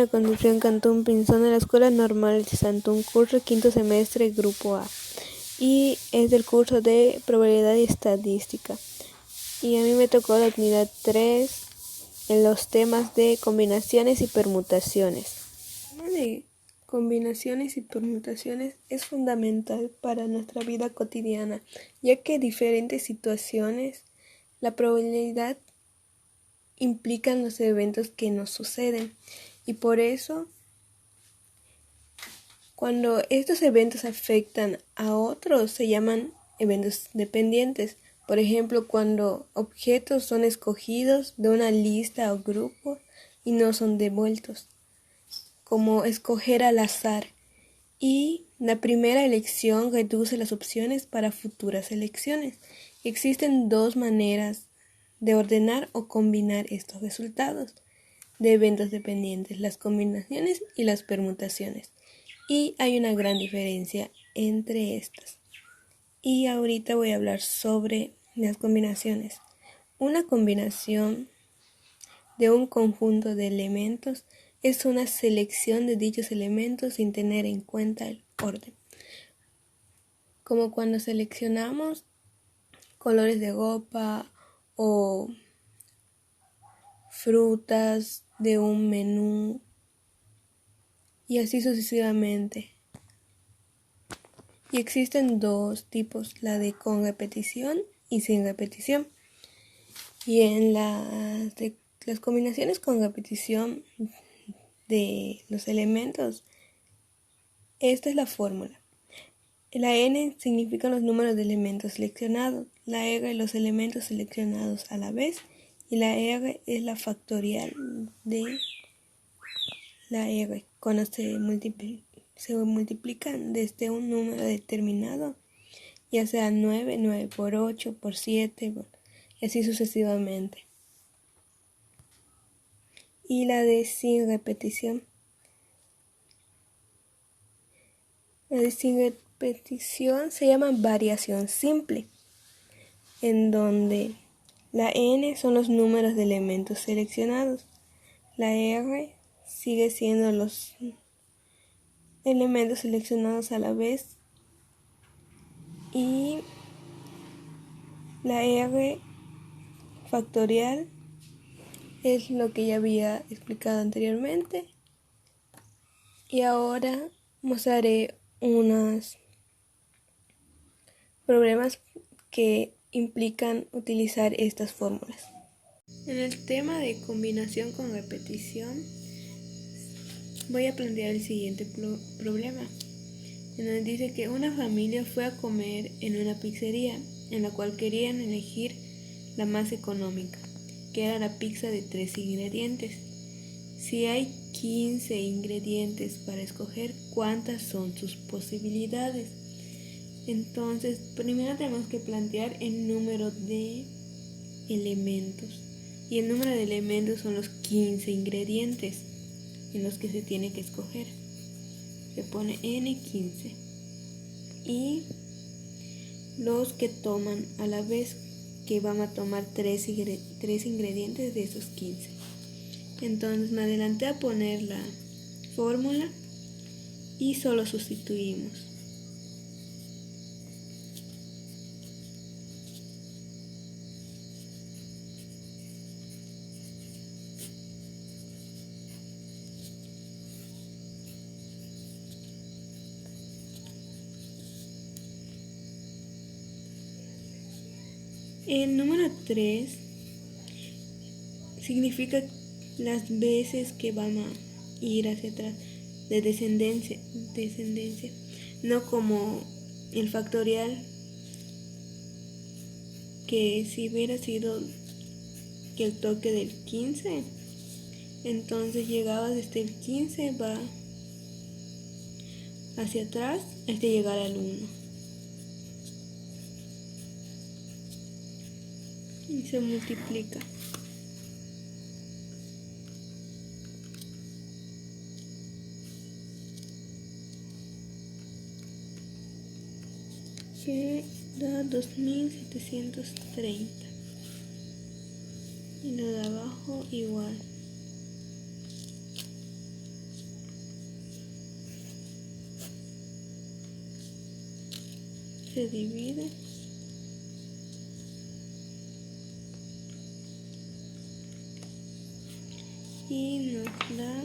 Ana Concepción Cantún Pinzón de la Escuela Normal de Santún, curso quinto semestre, grupo A. Y es del curso de probabilidad y estadística. Y a mí me tocó la unidad 3 en los temas de combinaciones y permutaciones. El tema de combinaciones y permutaciones es fundamental para nuestra vida cotidiana, ya que en diferentes situaciones la probabilidad implican los eventos que nos suceden, y por eso cuando estos eventos afectan a otros se llaman eventos dependientes. Por ejemplo, cuando objetos son escogidos de una lista o grupo y no son devueltos, como escoger al azar, y la primera elección reduce las opciones para futuras elecciones. Existen dos maneras de ordenar o combinar estos resultados de eventos dependientes: las combinaciones y las permutaciones. Y hay una gran diferencia entre estas. Y ahorita voy a hablar sobre las combinaciones. Una combinación de un conjunto de elementos es una selección de dichos elementos sin tener en cuenta el orden. Como cuando seleccionamos colores de ropa o frutas de un menú y así sucesivamente. Y existen dos tipos, la de con repetición y sin repetición. Y en las combinaciones con repetición de los elementos, esta es la fórmula. La n significa los números de elementos seleccionados, la r los elementos seleccionados a la vez, y la r es la factorial de la r cuando se multiplican desde un número determinado, ya sea 9, 9 por 8, por 7, y así sucesivamente. Y la de sin repetición. La de sin repetición se llama variación simple, en donde la n son los números de elementos seleccionados, la r sigue siendo los elementos seleccionados a la vez, y la r factorial es lo que ya había explicado anteriormente. Y ahora mostraré unos problemas que implican utilizar estas fórmulas. En el tema de combinación con repetición, voy a plantear el siguiente problema, en donde dice que una familia fue a comer en una pizzería en la cual querían elegir la más económica, que era la pizza de 3 ingredientes. Si hay 15 ingredientes para escoger, ¿cuántas son sus posibilidades? Entonces, primero tenemos que plantear el número de elementos. Y el número de elementos son los 15 ingredientes en los que se tiene que escoger. Se pone n15. Y los que toman a la vez, que van a tomar 3 ingredientes de esos 15. Entonces me adelanté a poner la fórmula y solo sustituimos. El número 3 significa las veces que van a ir hacia atrás, de descendencia, no como el factorial, que si hubiera sido que el toque del 15, entonces llegaba desde el 15, va hacia atrás hasta llegar al 1. Y se multiplica. Que da 2730. Y lo de abajo igual. se divide y nos da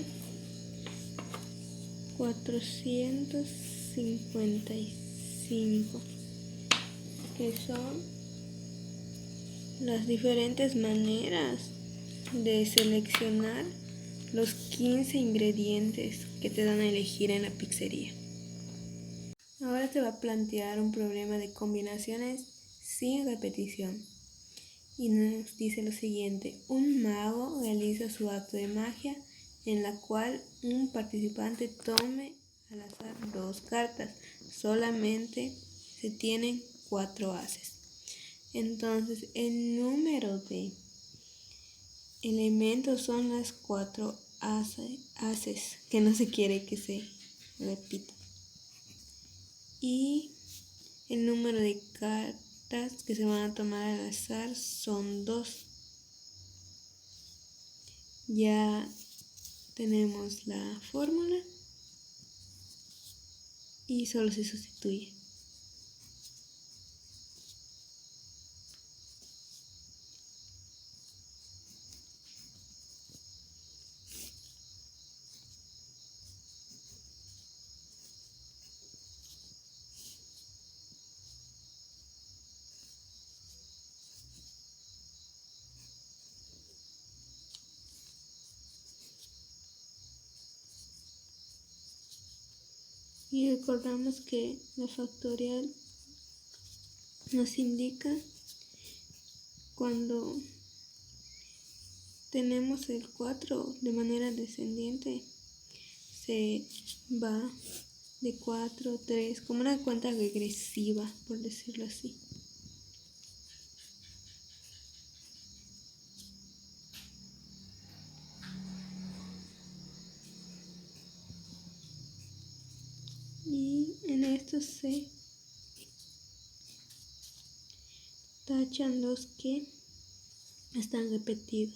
455, que son las diferentes maneras de seleccionar los 15 ingredientes que te dan a elegir en la pizzería. Ahora te va a plantear un problema de combinaciones sin repetición. Y nos dice lo siguiente: un mago realiza su acto de magia en la cual un participante tome al azar 2 cartas. Solamente se tienen 4 haces. Entonces el número de elementos son las 4 haces, que no se quiere que se repita. Y el número de cartas que se van a tomar al azar son 2. Ya tenemos la fórmula y solo se sustituye. Y recordamos que la factorial nos indica cuando tenemos el 4 de manera descendiente, se va de 4, 3, como una cuenta regresiva, por decirlo así. Y en esto se tachan los que están repetidos.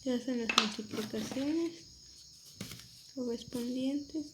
Se hacen las multiplicaciones correspondientes.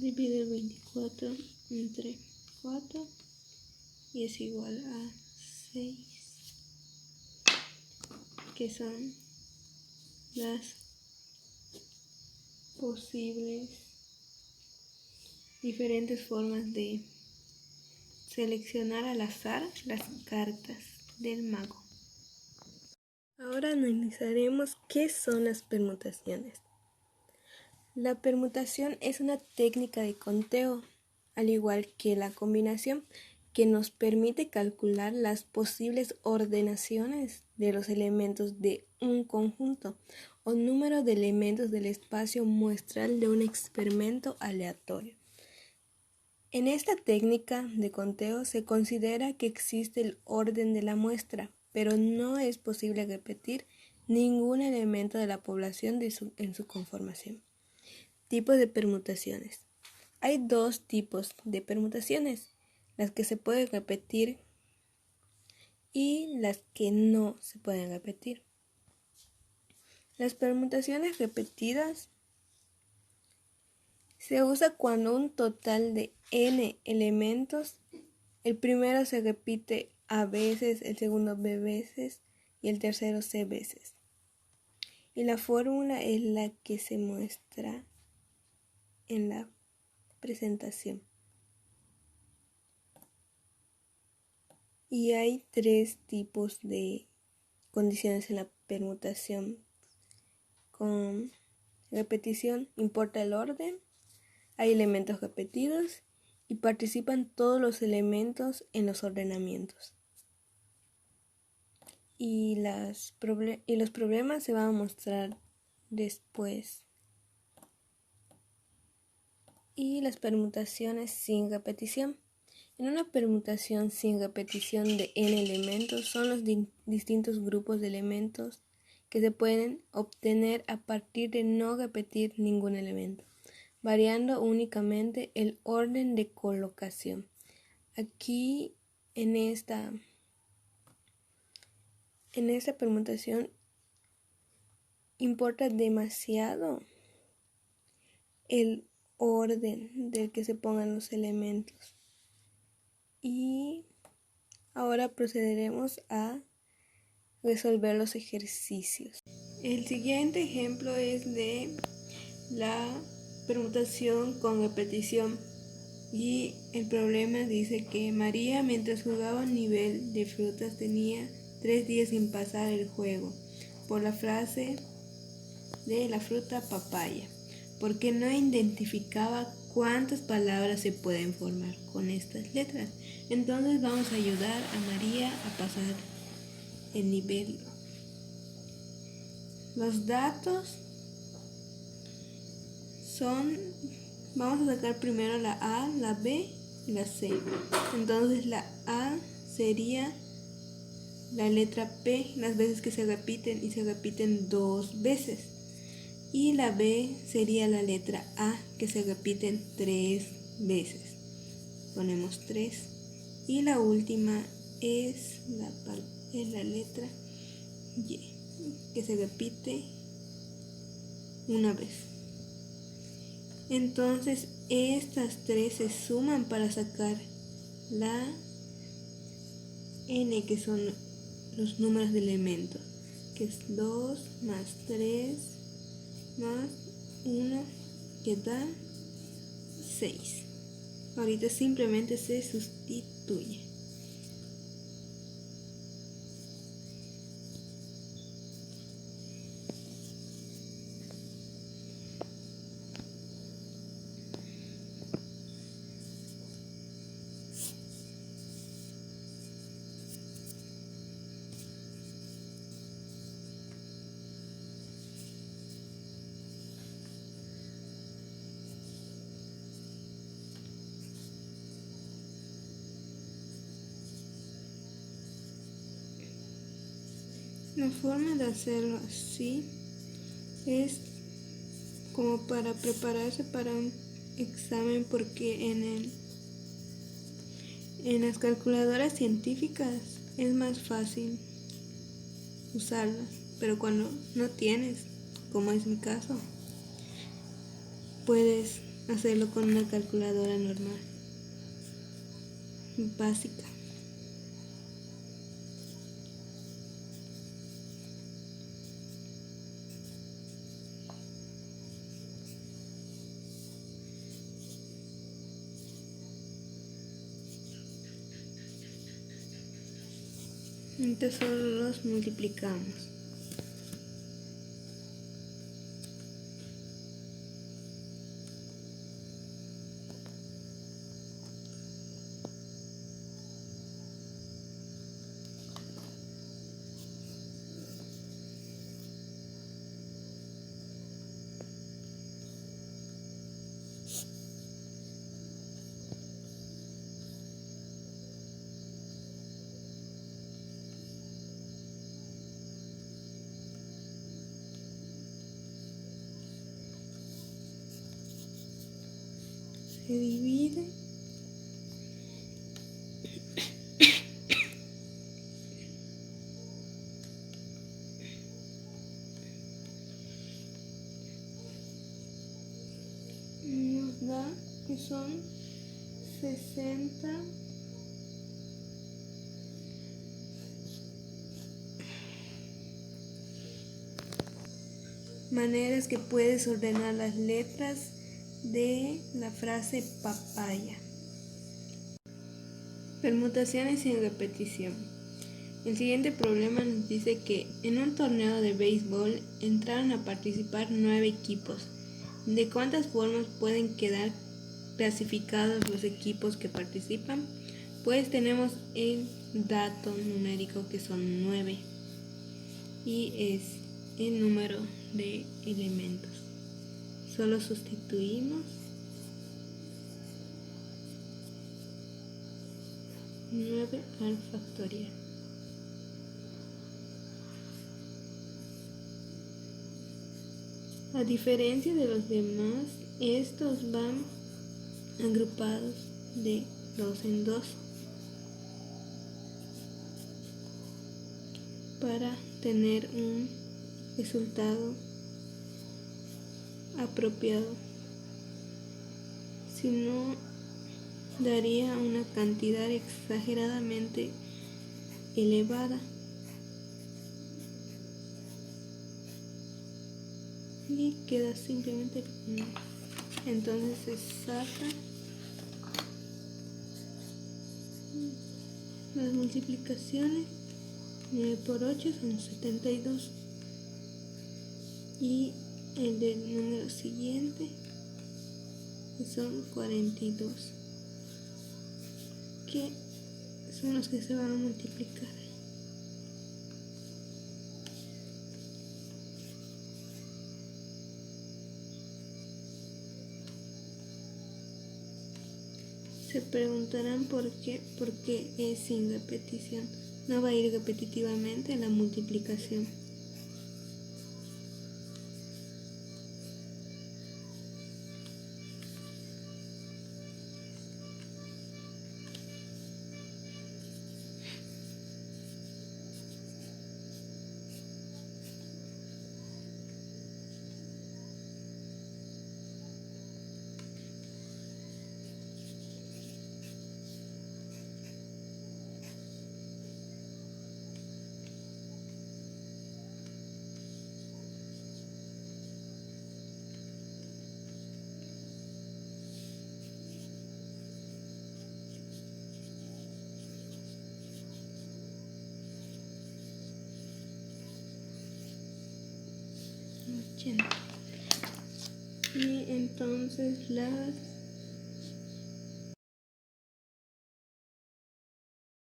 Divide el 24 entre 4 y es igual a 6, que son las posibles diferentes formas de seleccionar al azar las cartas del mago. Ahora analizaremos qué son las permutaciones. La permutación es una técnica de conteo, al igual que la combinación, que nos permite calcular las posibles ordenaciones de los elementos de un conjunto o número de elementos del espacio muestral de un experimento aleatorio. En esta técnica de conteo se considera que existe el orden de la muestra, pero no es posible repetir ningún elemento de la población en su conformación. Tipos de permutaciones. Hay 2 tipos de permutaciones: las que se pueden repetir y las que no se pueden repetir. Las permutaciones repetidas se usa cuando un total de n elementos, el primero se repite a veces, el segundo b veces y el tercero c veces. Y la fórmula es la que se muestra en la presentación. Y hay 3 tipos de condiciones en la permutación. Con repetición importa el orden, hay elementos repetidos y participan todos los elementos en los ordenamientos. Y los problemas se van a mostrar después. y las permutaciones sin repetición. En una permutación sin repetición de n elementos son los distintos grupos de elementos que se pueden obtener a partir de no repetir ningún elemento, variando únicamente el orden de colocación. Aquí en esta permutación importa demasiado el orden del que se pongan los elementos. Y ahora procederemos a resolver los ejercicios. El siguiente ejemplo es de la permutación con repetición. Y el problema dice que María, mientras jugaba a un nivel de frutas, tenía 3 días sin pasar el juego por la frase de la fruta papaya, porque no identificaba cuántas palabras se pueden formar con estas letras. Entonces vamos a ayudar a María a pasar el nivel. Los datos son, vamos a sacar primero la A, la B y la C. Entonces la A sería la letra P las veces que se repiten, y se repiten 2 veces. Y la B sería la letra A, que se repiten 3 veces. Ponemos 3. Y la última es la letra Y, que se repite una vez. Entonces estas 3 se suman para sacar la N, que son los números de elementos, que es 2 más 3 más 1, que da 6. Ahorita simplemente se sustituye. La forma de hacerlo así es como para prepararse para un examen, porque en las calculadoras científicas es más fácil usarlas, pero cuando no tienes, como es mi caso, puedes hacerlo con una calculadora normal, básica. Entonces solo los multiplicamos. Se divide nos da que son 60 maneras que puedes ordenar las letras de la frase papaya. Permutaciones sin repetición. El siguiente problema nos dice que en un torneo de béisbol entraron a participar 9 equipos. ¿De cuántas formas pueden quedar clasificados los equipos que participan? Pues tenemos el dato numérico, que son 9, y es el número de elementos. Solo sustituimos 9 al factorial. A diferencia de los demás, estos van agrupados de 2 en 2 para tener un resultado apropiado. Si no, daría una cantidad exageradamente elevada y queda simplemente 1. Entonces se saca las multiplicaciones. 9 por 8 son 72 y el del número siguiente son 42, que son los que se van a multiplicar. Se preguntarán por qué es sin repetición. No va a ir repetitivamente la multiplicación. Y entonces las